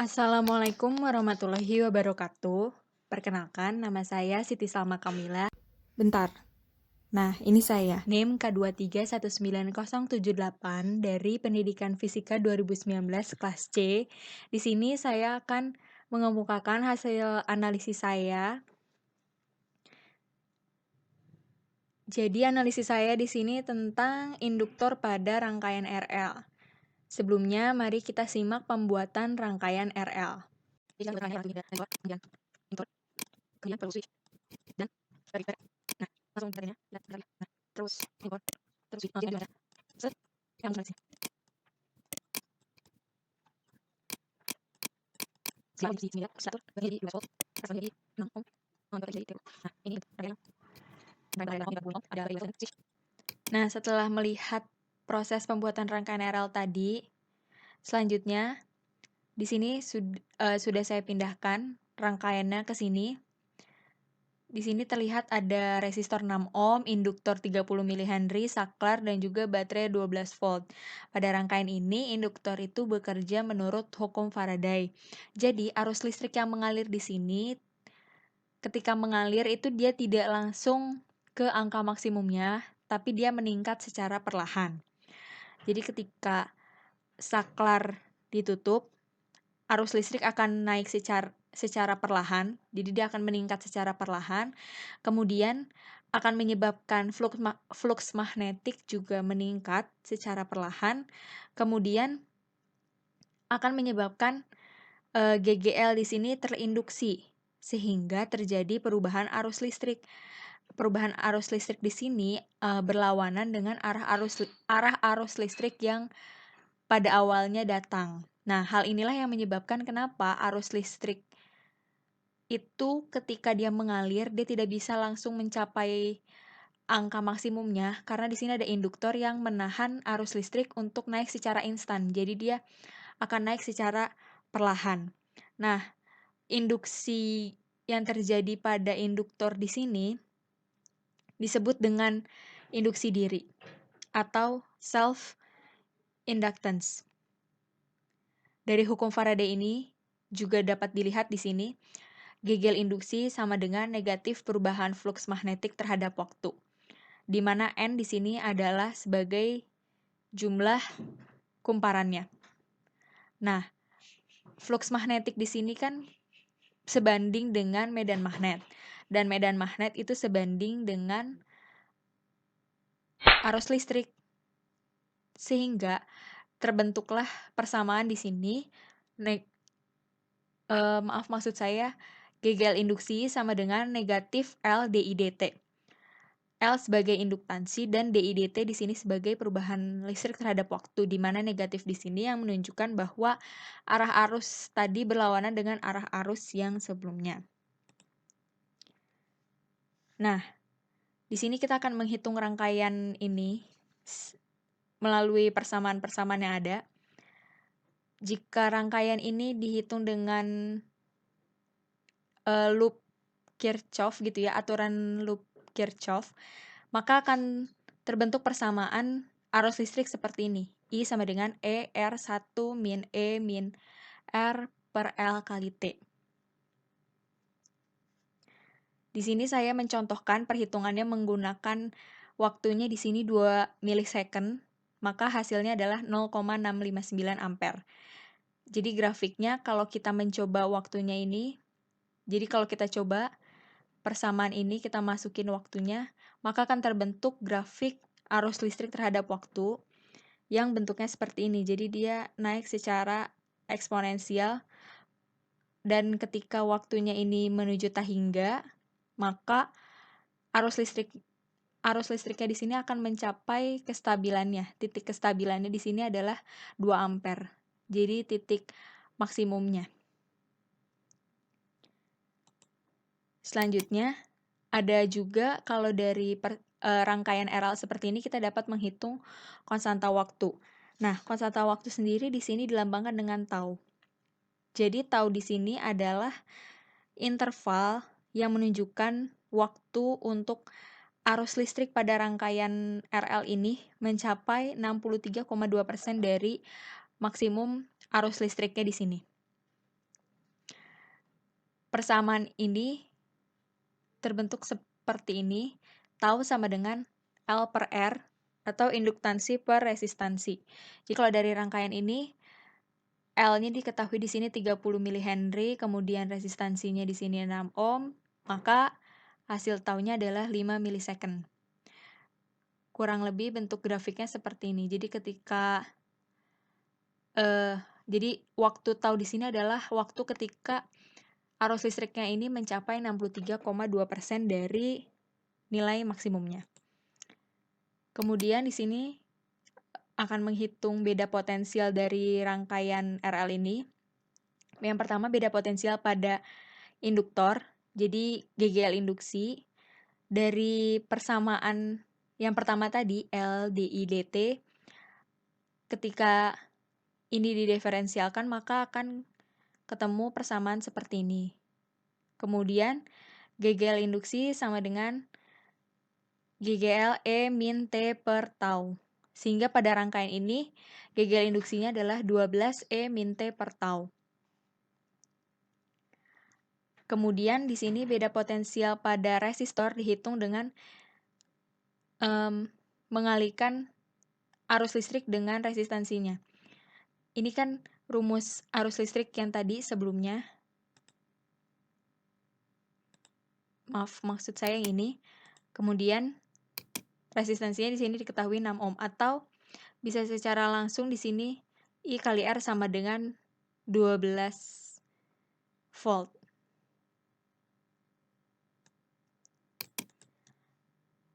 Assalamualaikum warahmatullahi wabarakatuh. Perkenalkan, nama saya Siti Salma Kamila. Bentar. Nah, ini saya. NIM K2319078 dari Pendidikan Fisika 2019 kelas C. Di sini saya akan mengemukakan hasil analisis saya. Jadi analisis saya di sini tentang induktor pada rangkaian RL. Sebelumnya, mari kita simak pembuatan rangkaian RL. Kemudian perlu switch dan repair. Nah, langsung caranya. Nah, terus import, terus switch langsung ada. Set, yang langsung sih. Setelah di sini stator bagian jadi 12 volt, pasang jadi 6 ohm, monitor jadi 3. Nah, ini rangkaian. Rangkaian 30 ohm, ada 12 switch. Nah, setelah melihat proses pembuatan rangkaian RL tadi, selanjutnya di sini sudah saya pindahkan rangkaiannya ke sini. Di sini terlihat ada resistor 6 ohm, induktor 30 mH, saklar, dan juga baterai 12 volt. Pada rangkaian ini, induktor itu bekerja menurut hukum Faraday. Jadi, arus listrik yang mengalir di sini, ketika mengalir itu dia tidak langsung ke angka maksimumnya, tapi dia meningkat secara perlahan. Jadi, ketika saklar ditutup, arus listrik akan naik secara perlahan, jadi dia akan meningkat secara perlahan, kemudian akan menyebabkan flux magnetik juga meningkat secara perlahan, kemudian akan menyebabkan GGL di sini terinduksi, sehingga terjadi perubahan arus listrik. Perubahan arus listrik di sini berlawanan dengan arah arus listrik yang pada awalnya datang. Nah, hal inilah yang menyebabkan kenapa arus listrik itu ketika dia mengalir, dia tidak bisa langsung mencapai angka maksimumnya, karena di sini ada induktor yang menahan arus listrik untuk naik secara instan. Jadi dia akan naik secara perlahan. Nah, induksi yang terjadi pada induktor di sini disebut dengan induksi diri atau self inductance. Dari hukum Faraday ini juga dapat dilihat di sini, gegel induksi sama dengan negatif perubahan flux magnetik terhadap waktu, di mana N di sini adalah sebagai jumlah kumparannya. Nah, flux magnetik di sini kan sebanding dengan medan magnet, dan medan magnet itu sebanding dengan arus listrik, sehingga terbentuklah persamaan di sini. Maksud saya, gegel induksi sama dengan negatif L DIdt. L sebagai induktansi dan DIdt di sini sebagai perubahan listrik terhadap waktu, di mana negatif di sini yang menunjukkan bahwa arah arus tadi berlawanan dengan arah arus yang sebelumnya. Nah, di sini kita akan menghitung rangkaian ini melalui persamaan-persamaan yang ada. Jika rangkaian ini dihitung dengan loop Kirchhoff gitu ya, aturan loop Kirchhoff, maka akan terbentuk persamaan arus listrik seperti ini. I sama dengan E R1 min E min R per L kali T. Di sini saya mencontohkan perhitungannya menggunakan waktunya di sini 2 milisecond, maka hasilnya adalah 0,659 ampere. Jadi grafiknya kalau kita mencoba waktunya ini, jadi kalau kita coba persamaan ini kita masukin waktunya, maka akan terbentuk grafik arus listrik terhadap waktu yang bentuknya seperti ini. Jadi dia naik secara eksponensial, dan ketika waktunya ini menuju tahingga, maka arus listriknya di sini akan mencapai kestabilannya. Titik kestabilannya di sini adalah 2 ampere. Jadi titik maksimumnya. Selanjutnya, ada juga kalau dari rangkaian RL seperti ini kita dapat menghitung konstanta waktu. Nah, konstanta waktu sendiri di sini dilambangkan dengan tau. Jadi tau di sini adalah interval yang menunjukkan waktu untuk arus listrik pada rangkaian RL ini mencapai 63,2% dari maksimum arus listriknya di sini. persamaan ini terbentuk seperti ini, tau sama dengan L per R atau induktansi per resistansi. Jadi kalau dari rangkaian ini, L-nya diketahui di sini 30 mH, kemudian resistansinya di sini 6 ohm, maka hasil taunya adalah 5 milisecond. Kurang lebih bentuk grafiknya seperti ini. Jadi ketika jadi waktu tau di sini adalah waktu ketika arus listriknya ini mencapai 63,2% dari nilai maksimumnya. Kemudian di sini akan menghitung beda potensial dari rangkaian RL ini. Yang pertama beda potensial pada induktor, jadi GGL induksi. Dari persamaan yang pertama tadi, L, DI, DT, ketika ini didiferensialkan maka akan ketemu persamaan seperti ini. Kemudian GGL induksi sama dengan GGL E min T per tau. Sehingga pada rangkaian ini GGL induksinya adalah 12 E min T per tau. Kemudian di sini beda potensial pada resistor dihitung dengan mengalihkan arus listrik dengan resistansinya. Ini kan rumus arus listrik yang tadi sebelumnya. Maksud saya yang ini. Kemudian resistansinya di sini diketahui 6 ohm atau bisa secara langsung di sini I kali R sama dengan 12 volt.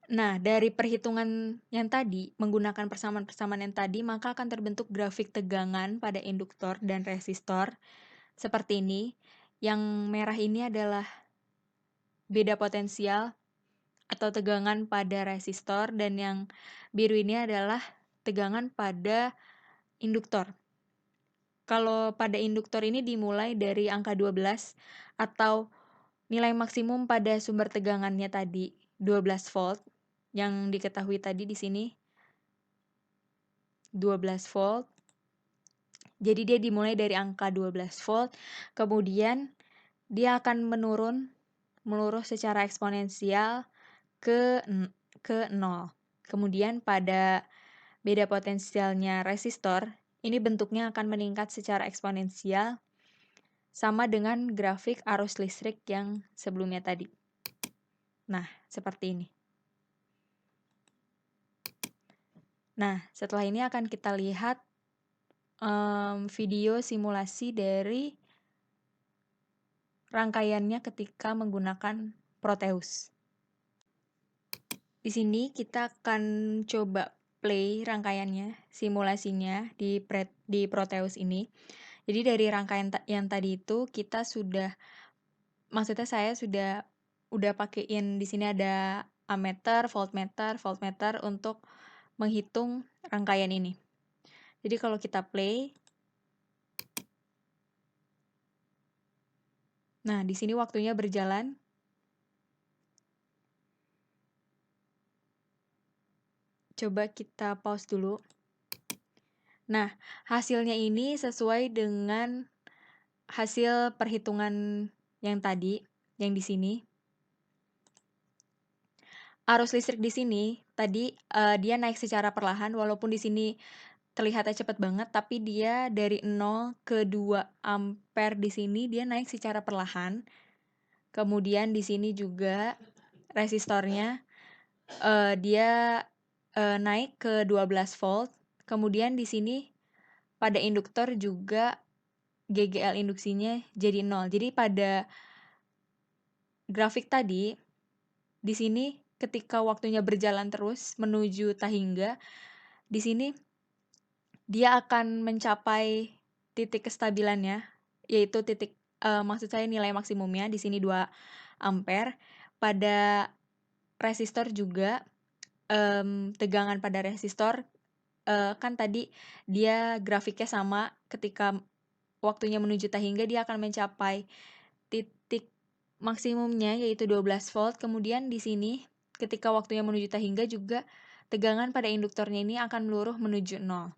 Nah, dari perhitungan yang tadi, menggunakan persamaan-persamaan yang tadi, maka akan terbentuk grafik tegangan pada induktor dan resistor seperti ini. Yang merah ini adalah beda potensial atau tegangan pada resistor, dan yang biru ini adalah tegangan pada induktor. Kalau pada induktor ini dimulai dari angka 12 atau nilai maksimum pada sumber tegangannya tadi 12 volt yang diketahui tadi di sini 12 volt. Jadi dia dimulai dari angka 12 volt, kemudian dia akan meluruh secara eksponensial ke 0. Kemudian pada beda potensialnya resistor, ini bentuknya akan meningkat secara eksponensial sama dengan grafik arus listrik yang sebelumnya tadi. Nah, seperti ini. Nah, setelah ini akan kita lihat video simulasi dari rangkaiannya ketika menggunakan Proteus. Di sini kita akan coba play rangkaiannya, simulasinya di Proteus ini. Jadi dari rangkaian yang tadi itu kita maksudnya saya udah pakein di sini ada ammeter, voltmeter untuk menghitung rangkaian ini. Jadi kalau kita play, nah di sini waktunya berjalan. Coba kita pause dulu. Nah, hasilnya ini sesuai dengan hasil perhitungan yang tadi, yang di sini. Arus listrik di sini tadi dia naik secara perlahan, walaupun di sini terlihatnya cepat banget, tapi dia dari 0 ke 2 ampere di sini dia naik secara perlahan. Kemudian di sini juga resistornya dia naik ke 12 volt. Kemudian di sini pada induktor juga GGL induksinya jadi 0. Jadi pada grafik tadi di sini ketika waktunya berjalan terus menuju tahingga, di sini dia akan mencapai titik kestabilannya, yaitu maksud saya nilai maksimumnya di sini 2 ampere. Pada resistor juga tegangan pada resistor kan tadi dia grafiknya sama, ketika waktunya menuju tahingga dia akan mencapai titik maksimumnya yaitu 12 volt. Kemudian di sini ketika waktunya menuju tahingga juga tegangan pada induktornya ini akan meluruh menuju 0.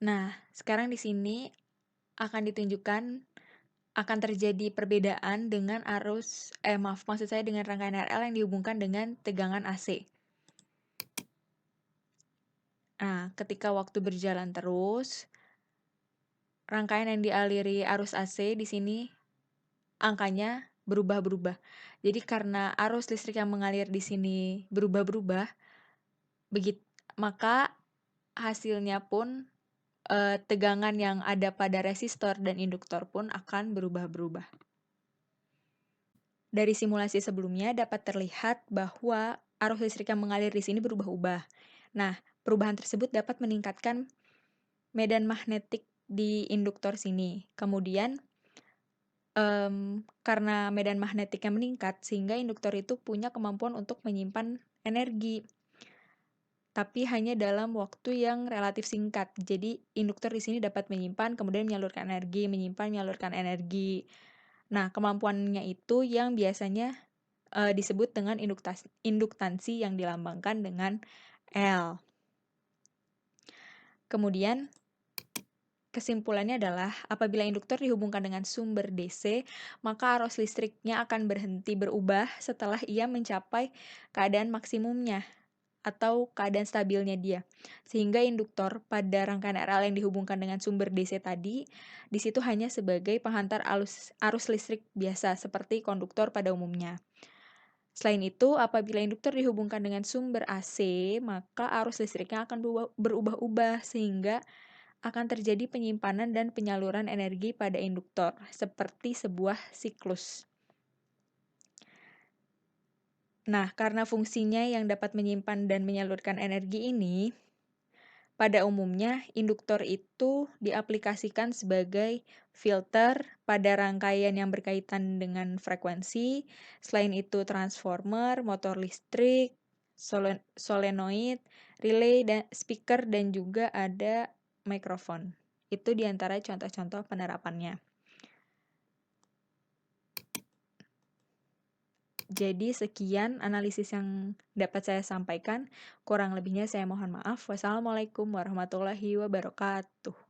Nah, sekarang di sini akan terjadi perbedaan dengan maksud saya dengan rangkaian RL yang dihubungkan dengan tegangan AC. Nah, ketika waktu berjalan terus, rangkaian yang dialiri arus AC di sini angkanya berubah-berubah. Jadi karena arus listrik yang mengalir di sini berubah-berubah, maka hasilnya pun tegangan yang ada pada resistor dan induktor pun akan berubah-berubah. Dari simulasi sebelumnya dapat terlihat bahwa arus listrik yang mengalir di sini berubah-ubah. Nah, perubahan tersebut dapat meningkatkan medan magnetik di induktor sini. Kemudian, karena medan magnetiknya meningkat, sehingga induktor itu punya kemampuan untuk menyimpan energi. Tapi hanya dalam waktu yang relatif singkat. Jadi, induktor di sini dapat menyimpan, kemudian menyalurkan energi, menyimpan, menyalurkan energi. Nah, kemampuannya itu yang biasanya disebut dengan induktansi yang dilambangkan dengan L. Kemudian, kesimpulannya adalah apabila induktor dihubungkan dengan sumber DC, maka arus listriknya akan berhenti berubah setelah ia mencapai keadaan maksimumnya atau keadaan stabilnya dia. Sehingga induktor pada rangkaian RL yang dihubungkan dengan sumber DC tadi, di situ hanya sebagai penghantar arus listrik biasa seperti konduktor pada umumnya. Selain itu, apabila induktor dihubungkan dengan sumber AC, maka arus listriknya akan berubah-ubah sehingga akan terjadi penyimpanan dan penyaluran energi pada induktor, seperti sebuah siklus. Nah, karena fungsinya yang dapat menyimpan dan menyalurkan energi ini, pada umumnya induktor itu diaplikasikan sebagai filter pada rangkaian yang berkaitan dengan frekuensi. Selain itu transformer, motor listrik, solenoid, relay, dan speaker, dan juga ada mikrofon. Itu diantara contoh-contoh penerapannya. Jadi sekian analisis yang dapat saya sampaikan. Kurang lebihnya saya mohon maaf. Wassalamualaikum warahmatullahi wabarakatuh.